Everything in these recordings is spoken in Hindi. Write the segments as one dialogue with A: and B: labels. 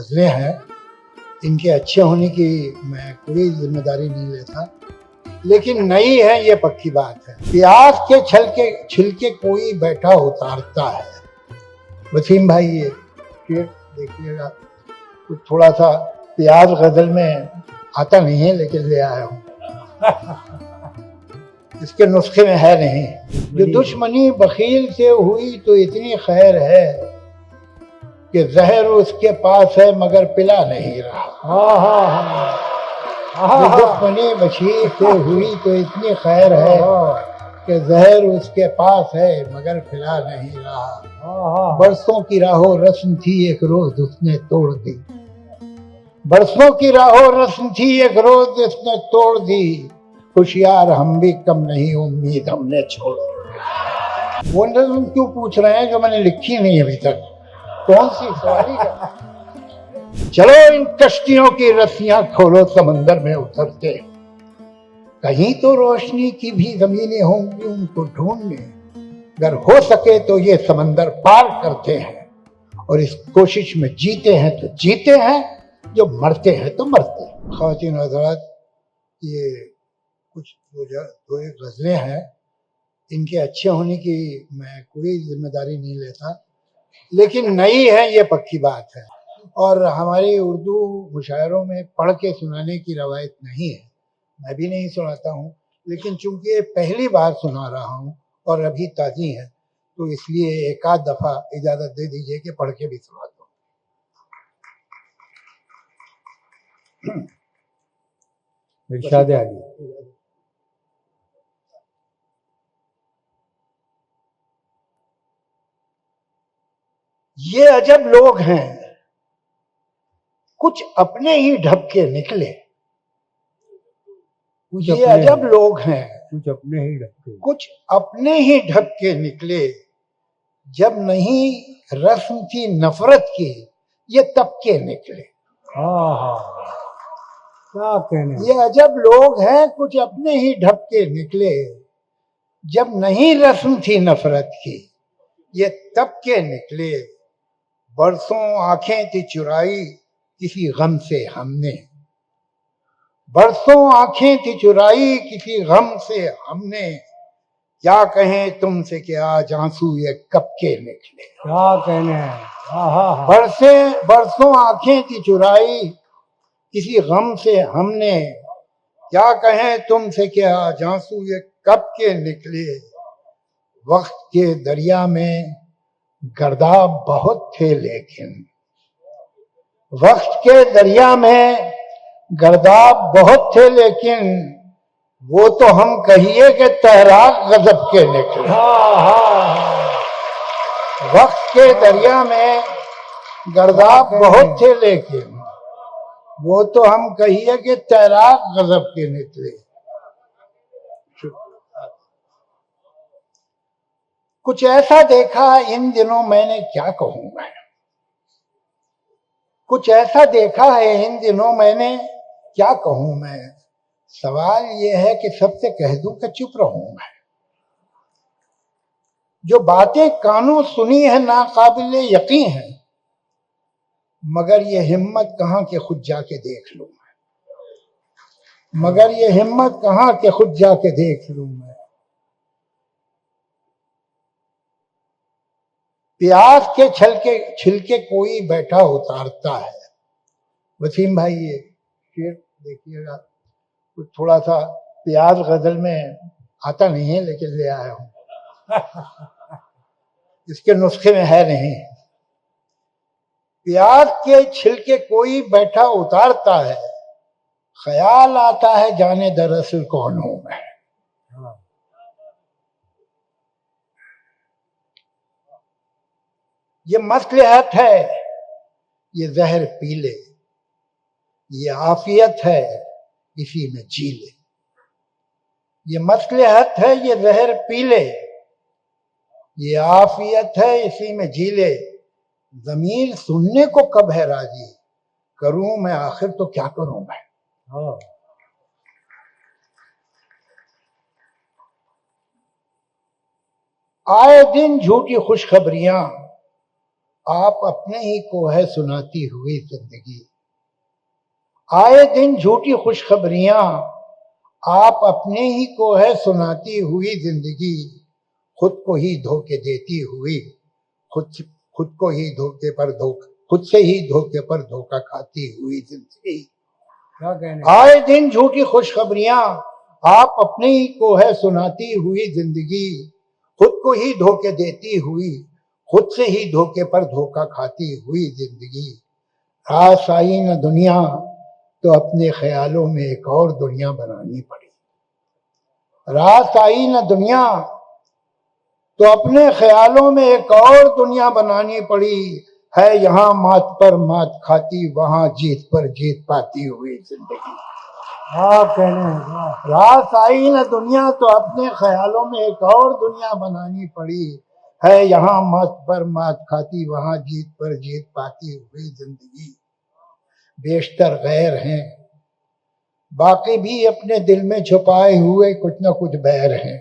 A: गज़लें हैं, इनके अच्छे होने की मैं कोई जिम्मेदारी नहीं लेता, लेकिन नई है ये पक्की बात है। प्याज के छिलके कोई बैठा उतारता है। वसीम भाई ये शेर देखिएगा, कुछ थोड़ा सा प्याज गजल में आता नहीं है लेकिन ले आया हूँ। इसके नुस्खे में है नहीं। जो दुश्मनी बखील से हुई तो इतनी खैर है कि जहर उसके पास है मगर पिला नहीं रहा। जो दुश्मनी बखील से हुई तो इतनी खैर है कि जहर उसके पास है मगर पिला नहीं रहा। बरसों की राहों रस्म थी एक रोज उसने तोड़ दी। बरसों की राहों रस्म थी एक रोज उसने तोड़ दी। होशियार हम भी कम नहीं उम्मीद हमने छोड़ दी। वो नज़्म क्यों पूछ रहे हैं जो मैंने लिखी नहीं अभी तक? कौन सी सवारी का? चलो इन कश्तियों की रस्सियां खोलो, समंदर में उतरते, कहीं तो रोशनी की भी जमीनें होंगी उनको ढूंढने। अगर हो सके तो ये समंदर पार करते हैं, और इस कोशिश में जीते हैं तो जीते हैं, जो मरते हैं तो मरते हैं। ख़वातीन हज़रात, ये कुछ दो एक गज़लें हैं, इनके अच्छे होने की मैं कोई जिम्मेदारी नहीं लेता, लेकिन नई है ये पक्की बात है। और हमारी उर्दू मुशायरों में पढ़ के सुनाने की रवायत नहीं है, मैं भी नहीं सुनाता हूँ, लेकिन चूंकि पहली बार सुना रहा हूँ और अभी ताज़ी है, तो इसलिए एक आध दफ़ा इजाज़त दे दीजिए कि पढ़ के भी सुना दो।
B: इरशाद आली।
A: ये अजब लोग हैं, कुछ अपने ही ढबके निकले। ये अजब लोग हैं,
B: कुछ अपने ही ढबके,
A: कुछ अपने ही ढबके निकले। जब नहीं रस्म थी नफरत की, ये तबके निकले।
B: क्या कहने।
A: ये अजब लोग हैं, कुछ अपने ही ढबके निकले। जब नहीं रस्म थी नफरत की, ये तबके निकले। बरसों आंखें थी चुराई किसी गम से हमने। बरसों आंखें थी चुराई किसी गम से हमने। क्या कहें तुमसे कि आज आंसू ये कब के निकले।
B: क्या कहने हैं।
A: बरसों आंखें थी चुराई किसी गम से हमने। क्या कहें तुमसे कि आज आंसू ये कब के निकले। वक्त के दरिया में गर्दाब बहुत थे लेकिन, वक्त के दरिया में गर्दाब बहुत थे लेकिन, वो तो हम कहिए कि तहराक गजब के निकले। वक्त के दरिया में गर्दाब बहुत थे लेकिन, वो तो हम कहिए कि तहराक गजब के निकले। कुछ ऐसा देखा इन दिनों मैंने क्या कहूं मैं। कुछ ऐसा देखा है इन दिनों मैंने क्या कहूं मैं। सवाल यह है कि सबसे कह दूं कि चुप रहूं मैं। जो बातें कानों सुनी है नाकाबिले यकीन है, मगर ये हिम्मत कहां के खुद जाके देख लूं मैं। मगर ये हिम्मत कहां के खुद जाके देख लूं मैं। प्याज के छिलके कोई बैठा उतारता है। वसीम भाई ये शेर देखिएगा, कुछ थोड़ा सा प्याज गजल में आता नहीं है लेकिन ले आया हूं। इसके नुस्खे में है नहीं। प्याज के छिलके कोई बैठा उतारता है, ख्याल आता है जाने दरअसल कौन हूं मैं। ये मसलहत है ये जहर पी ले, ये आफियत है इसी में जी ले। ये मसलहत है ये जहर पी ले, ये आफियत है इसी में जी ले। ज़मीर सुनने को कब है राजी, करूं मैं आखिर तो क्या करूं मैं। आए दिन झूठी खुशखबरियां आप अपने ही को है सुनाती हुई जिंदगी। आए दिन झूठी खुशखबरियां आप अपने ही को है सुनाती हुई जिंदगी। खुद को ही धोखे देती हुई, खुद को ही धोखे पर धोखा, खुद से ही धोखे पर धोखा खाती हुई जिंदगी।
B: क्या कहने
A: आए दिन झूठी खुशखबरियां आप अपने ही को है सुनाती हुई जिंदगी। खुद को ही धोखे देती हुई, खुद से ही धोखे पर धोखा खाती हुई जिंदगी। रास आई न दुनिया तो अपने ख्यालों में एक और दुनिया बनानी पड़ी। रात आई न दुनिया तो अपने ख्यालों में एक और दुनिया बनानी पड़ी। है यहाँ मात पर मात खाती, वहां जीत पर जीत पाती हुई जिंदगी।
B: क्या कहने हैं?
A: रात आई न दुनिया तो अपने ख्यालों में एक और दुनिया बनानी पड़ी। है यहाँ मात पर मात खाती, वहां जीत पर जीत पाती हुई जिंदगी। बेशतर गैर हैं, बाकी भी अपने दिल में छुपाए हुए कुछ न कुछ बैर हैं।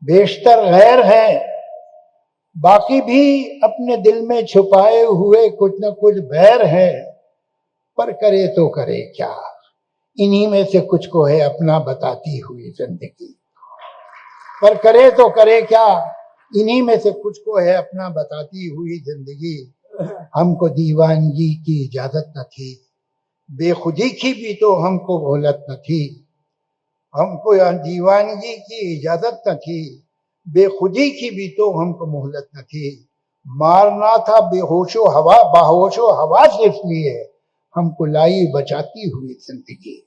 A: बेशतर गैर हैं, बाकी भी अपने दिल में छुपाए हुए कुछ न कुछ बैर हैं। पर करे तो करे क्या, इन्हीं में से कुछ को है अपना बताती हुई जिंदगी। पर करे तो करे क्या, इन्हीं में से कुछ को है अपना बताती हुई जिंदगी। हमको दीवानगी की इजाजत न थी, बेखुदी की भी तो हमको मोहलत न थी। हमको दीवानगी की इजाजत न थी, बेखुदी की भी तो हमको मोहलत न थी। मारना था बेहोशो हवा, बाहोशो हवास इसलिए हमको लाई बचाती हुई जिंदगी।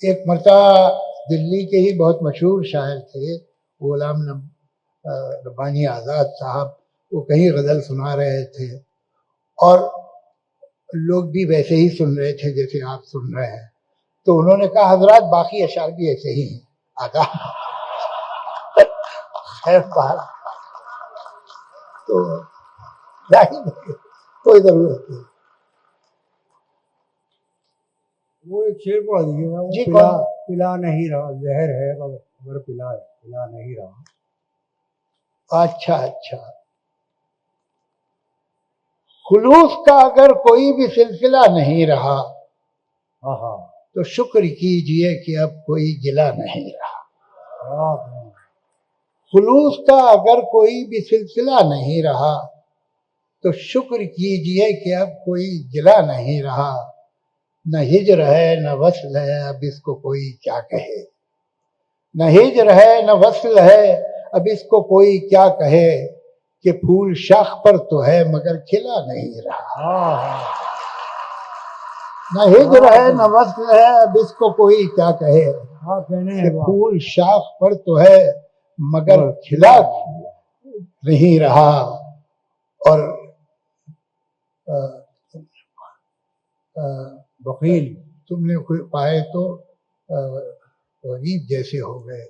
A: एक मरतबा दिल्ली के ही बहुत मशहूर शायर थे गुलाम रब्बानी आज़ाद साहब, वो कहीं गज़ल सुना रहे थे और लोग भी वैसे ही सुन रहे थे जैसे आप सुन रहे हैं। तो उन्होंने कहा हजरात बाकी अशार भी ऐसे ही हैं, आगा खैर बात तो कोई जरूरत नहीं।
B: वो एक शेर पढ़ा दीजिएगा। वो
A: जी,
B: पिला
A: कौन?
B: पिला नहीं रहा, जहर है मगर पिला है, पिला नहीं रहा।
A: अच्छा अच्छा, खुलूस का अगर कोई भी सिलसिला नहीं रहा
B: हाँ हाँ।
A: तो शुक्र कीजिए कि अब कोई गिला नहीं रहा। खुलूस का अगर कोई भी सिलसिला नहीं रहा तो शुक्र कीजिए कि अब कोई गिला नहीं रहा। न हिज्र है न वस्ल है, अब इसको कोई क्या कहे। न हिज्र है न वस्ल है, अब इसको कोई क्या कहे। कि फूल शाख पर तो है मगर खिला नहीं रहा। न हिज्र है न वस्ल है, अब इसको कोई क्या कहे। कि फूल शाख पर तो है मगर खिला नहीं रहा। और बखील तुमने कोई पाए तो अजीब जैसे हो गए।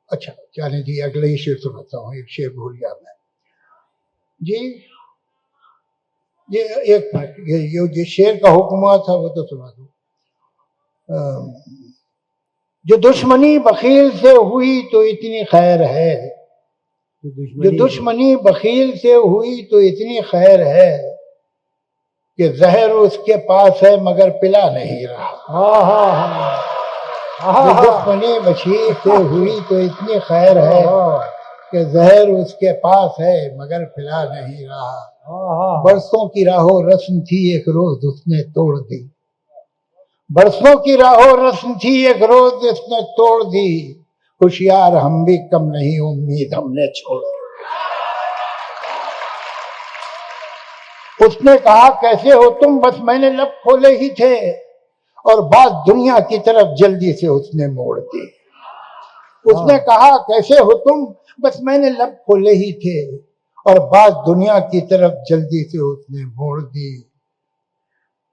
A: अच्छा चलें जी, अगले ही शेर सुनाता हूँ। एक शेर भूल गया मैं जी। ये एक ये शेर का हुक्म था वो तो सुना दो। जो दुश्मनी बखील से हुई तो इतनी खैर है, जो दुश्मनी बखील से हुई तो इतनी खैर है। कि जहर उसके पास है मगर पिला नहीं रहा। जो दुश्मनी बखील से हुई तो इतनी खैर है कि जहर उसके पास है मगर पिला नहीं रहा। बरसों की राहों रस्म थी एक रोज उसने तोड़ दी। बरसों की राहों रस्म थी एक रोज उसने तोड़ दी। होशियार हम भी कम नहीं, उम्मीद हमने छोड़ दी। उसने कहा कैसे हो तुम, बस मैंने लब खोले ही थे। और बात दुनिया की तरफ जल्दी से उसने मोड़ दी। उसने कहा कैसे हो तुम, बस मैंने लब खोले ही थे। और बात दुनिया की तरफ जल्दी से उसने मोड़ दी।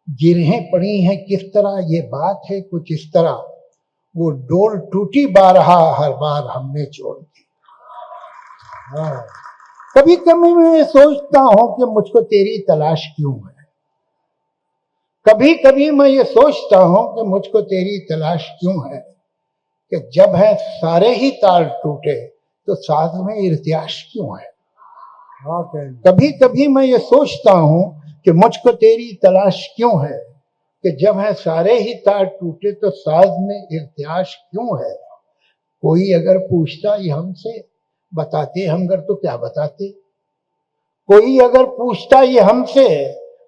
A: गिरहें पड़ी हैं किस तरह, ये बात है कुछ इस तरह। वो डोल टूटी बारहा, हर बार हमने छोड़ दी। कभी कभी मैं सोचता हूं कि मुझको तेरी तलाश क्यों है। कभी कभी मैं ये सोचता हूं कि मुझको तेरी तलाश क्यों है। कि जब है सारे ही तार टूटे तो साथ में इर्तियाश क्यों है।
B: हाँ
A: कभी कभी मैं ये सोचता हूं कि मुझको तेरी तलाश क्यों है, कि जब है सारे ही तार टूटे तो साज में इर्तियाश क्यों है। कोई अगर पूछता ये हमसे, बताते हम घर तो क्या बताते। कोई अगर पूछता ये हमसे,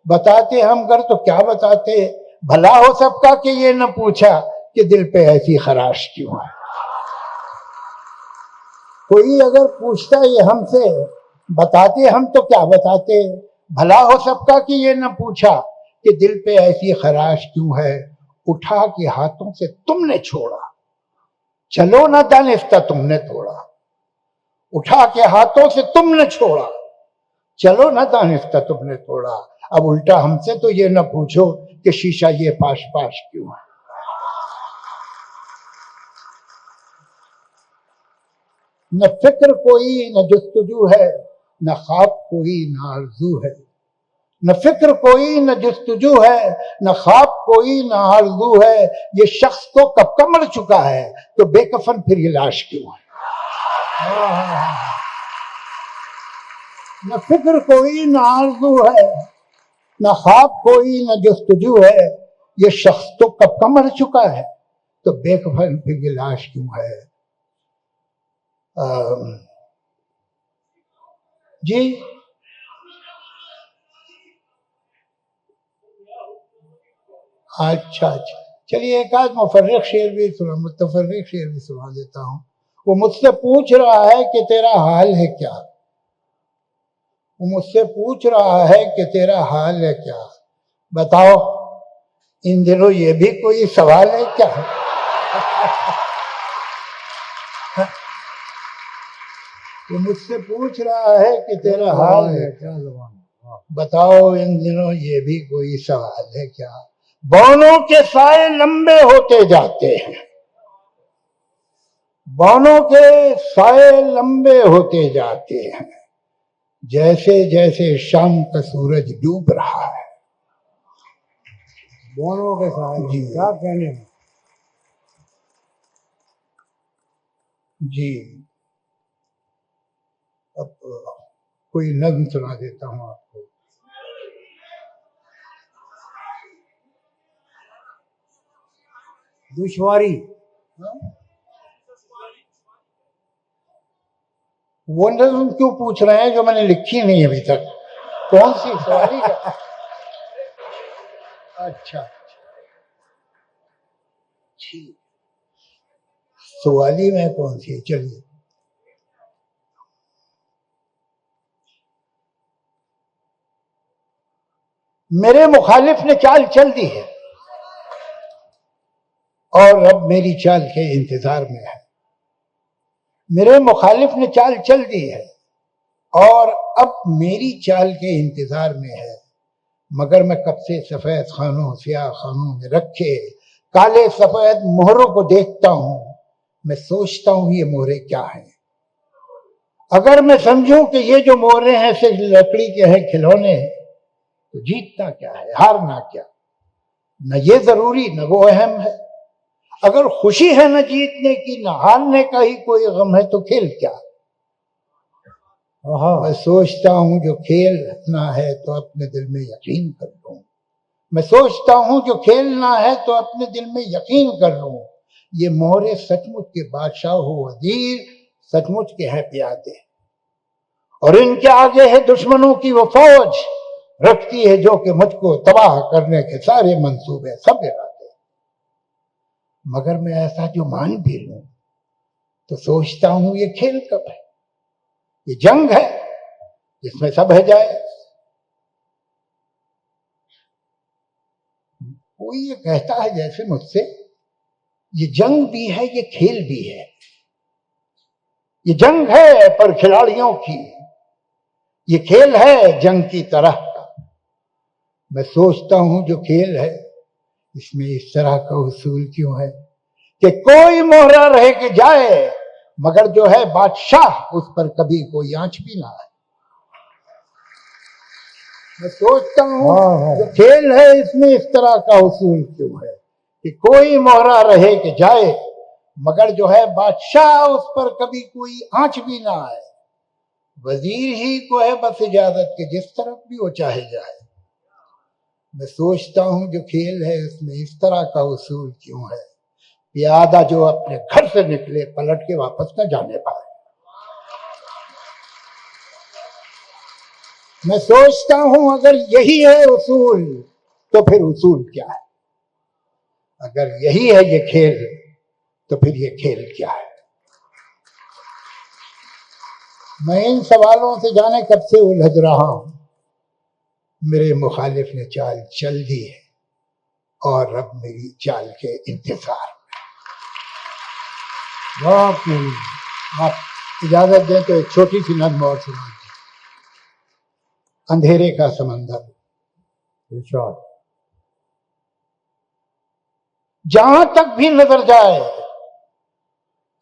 A: बताते हम घर तो क्या बताते। भला हो सबका कि ये न पूछा कि दिल पे ऐसी खराश क्यों है। कोई अगर पूछता ये हमसे, बताते हम तो क्या बताते। भला हो सबका कि ये न पूछा कि दिल पे ऐसी खराश क्यों है। उठा के हाथों से तुमने छोड़ा, चलो न दानिस्ता तुमने तोड़ा। उठा के हाथों से तुमने छोड़ा, चलो न दानिस्ता तुमने तोड़ा। अब उल्टा हमसे तो ये न पूछो कि शीशा ये पाश पाश क्यों है। न फिक्र कोई न जुस्तजू है, न ख्वाब कोई न आरजू है। न फिक्र कोई न जुस्तजू है, न ख्वाब कोई न आरजू है। ये शख्स तो कब का मर चुका है तो बेकफन फिर ये लाश क्यों है। न फिक्र कोई न आरजू है, न ख्वाब कोई न जुस्तजू है। ये शख्स तो कब का मर चुका है तो बेकफन फिर ये लाश क्यों है। जी अच्छा अच्छा, चलिए एक आध मुतफर्रिक शेर भी सुना देता हूँ। वो मुझसे पूछ रहा है कि तेरा हाल है क्या। वो मुझसे पूछ रहा है कि तेरा हाल है क्या। बताओ इन दिनों ये भी कोई सवाल है क्या। वो मुझसे पूछ रहा है कि तेरा हाल है क्या। बताओ इन दिनों ये भी कोई सवाल है क्या। बौनों के साए लंबे होते जाते हैं, बौनों के साए लंबे होते जाते हैं। जैसे जैसे शाम का सूरज डूब रहा है।
B: दोनों के साए
A: जी
B: क्या कहने हैं।
A: जी अब कोई नज्म सुना देता हूँ आपको।
B: दुश्वारी
A: वो नज्म क्यों पूछ रहे हैं जो मैंने लिखी नहीं अभी तक। कौन सी सवारी का। अच्छा ठीक, सवाली में कौन सी है। चलिए मेरे मुखालिफ ने चाल चल दी है और अब मेरी चाल के इंतजार में है। मेरे मुखालिफ ने चाल चल दी है और अब मेरी चाल के इंतजार में है। मगर मैं कब से सफेद खानों स्याह खानों में रखे काले सफेद मोहरों को देखता हूं। मैं सोचता हूं ये मोहरे क्या हैं। अगर मैं समझूं कि ये जो मोहरे हैं सिर्फ लकड़ी के हैं खिलौने, तो जीतना क्या है हारना क्या। न ये जरूरी न वो अहम है। अगर खुशी है न जीतने की न हारने का ही कोई गम है तो खेल क्या। मैं सोचता हूं जो खेलना है तो अपने दिल में यकीन कर लूं। मैं सोचता हूं जो खेलना है तो अपने दिल में यकीन कर लूं। ये मोहरे सचमुच के बादशाह हो वजीर, सचमुच के हैं प्यादे और इनके आगे है दुश्मनों की वो फौज। रखती है जो कि मुझको तबाह करने के सारे मंसूबे सब इरादे। मगर मैं ऐसा जो मान भी लूं तो सोचता हूं ये खेल कब है। ये जंग है जिसमें सब है जाए। कोई ये कहता है जैसे मुझसे ये जंग भी है ये खेल भी है। ये जंग है पर खिलाड़ियों की, ये खेल है जंग की तरह का। मैं सोचता हूं जो खेल है इसमें इस तरह का उसूल क्यों है कि कोई मोहरा रहे कि जाए मगर जो है बादशाह उस पर कभी कोई आंच भी ना है। मैं सोचता हूं जो खेल है इसमें इस तरह का उसूल क्यों है कि कोई मोहरा रहे कि जाए मगर जो है बादशाह उस पर कभी कोई आंच भी ना आए। वजीर ही को है बस इजाजत के जिस तरफ भी वो चाहे जाए। मैं सोचता हूं जो खेल है उसमें इस तरह का उसूल क्यों है, प्यादा जो अपने घर से निकले पलट के वापस न जाने पाए। मैं सोचता हूं अगर यही है उसूल तो फिर उसूल क्या है, अगर यही है ये खेल तो फिर ये खेल क्या है। मैं इन सवालों से जाने कब से उलझ रहा हूं। मेरे मुखालिफ ने चाल चल दी है और अब मेरी चाल के इंतजार में। आप इजाजत दें तो एक छोटी सी नज्म और सुना दें। अंधेरे का समंदर, जहां तक भी नजर जाए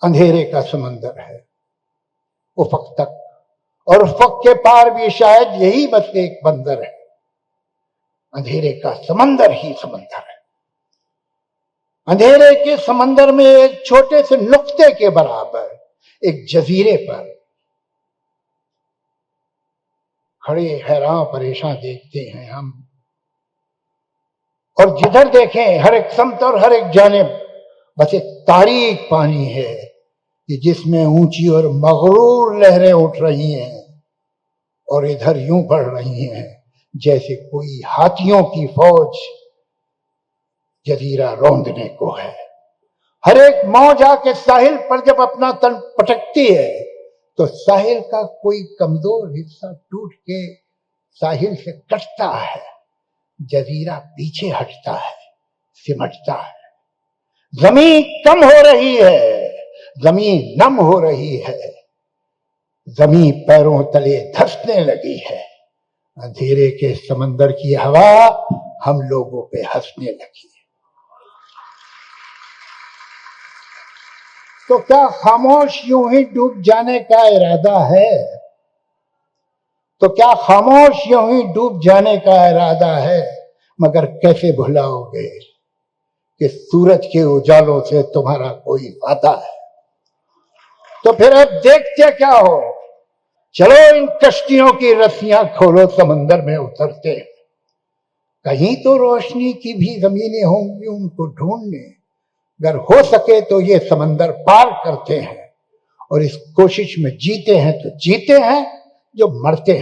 A: अंधेरे का समंदर है उफक तक, और उफक के पार भी शायद यही बस एक बंदर है। अंधेरे का समंदर ही समंदर है। अंधेरे के समंदर में एक छोटे से नुक्ते के बराबर एक जजीरे पर खड़े हैरान परेशान देखते हैं हम, और जिधर देखें हर एक समत और हर एक जानिब बस एक तारीक पानी है कि जिसमें ऊंची और मगरूर लहरें उठ रही हैं और इधर यूं बढ़ रही हैं जैसे कोई हाथियों की फौज जजीरा रौंदने को है। हर एक मौज आके साहिल पर जब अपना तन पटकती है तो साहिल का कोई कमजोर हिस्सा टूट के साहिल से कटता है, जजीरा पीछे हटता है, सिमटता है। जमीन कम हो रही है, जमीन नम हो रही है, जमीन पैरों तले धंसने लगी है। अंधेरे के समंदर की हवा हम लोगों पे हंसने लगी है। तो क्या खामोश यूं ही डूब जाने का इरादा है, तो क्या खामोश यूं ही डूब जाने का इरादा है, मगर कैसे भुलाओगे कि सूरज के उजालों से तुम्हारा कोई वादा है। तो फिर अब देखते क्या हो, चलो इन कश्तियों की रस्सियां खोलो, समंदर में उतरते हैं। कहीं तो रोशनी की भी जमीनें होंगी उनको ढूंढने, अगर हो सके तो ये समंदर पार करते हैं और इस कोशिश में जीते हैं तो जीते हैं, जो मरते हैं